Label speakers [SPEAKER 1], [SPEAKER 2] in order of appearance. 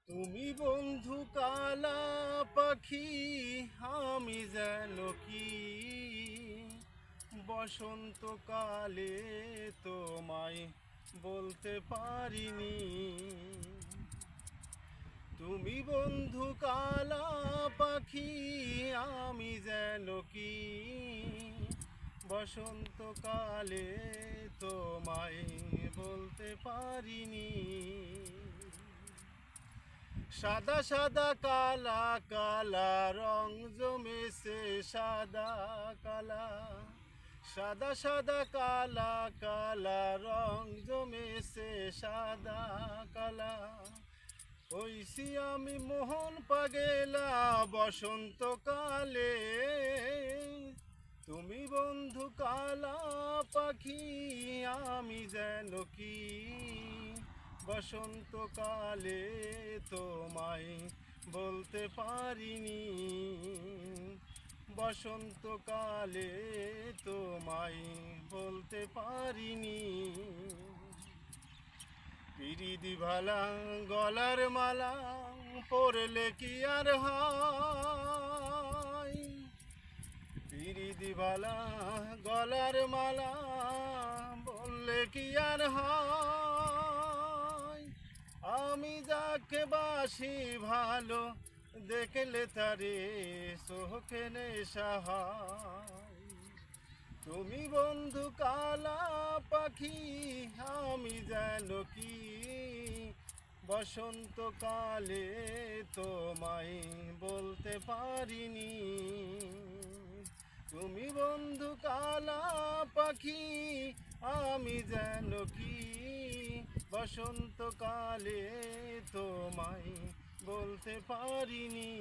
[SPEAKER 1] তুমি বন্ধু কালা পাখি, আমি যেন কি বসন্তকালে তোমায় বলতে পারিনি। তুমি বন্ধু কালা পাখি, আমি যেন কি বসন্তকালে তোমায় বলতে পারিনি। সাদা সাদা কালা কালা রং জমেছে সাদা কালা, সাদা সাদা কালা কালা রং জমেছে সাদা কালা। হইছি আমি মোহন পাগেলা বসন্তকালে। তুমি বন্ধু কালা পাখি, আমি যেন কি বসন্তকালে তোমায় বলতে পারিনি। বসন্তকালে তোমায় বলতে পারিনি। পিরিদি ভালা গলার মালা পরলে কি আর হয়? পিরিদি ভালা গলার মালা বললে কি আর হয়? আমি যাকে বাসি ভালো, দেখলে তারে চোখে নেশা হয়। তুমি বন্ধু কালা পাখি, আমি যেন কি বসন্তকালে তোমায় বলতে পারিনি। তুমি বন্ধু কালা পাখি, আমি যেন কি বসন্তকালে তোমায় বলতে পারিনি।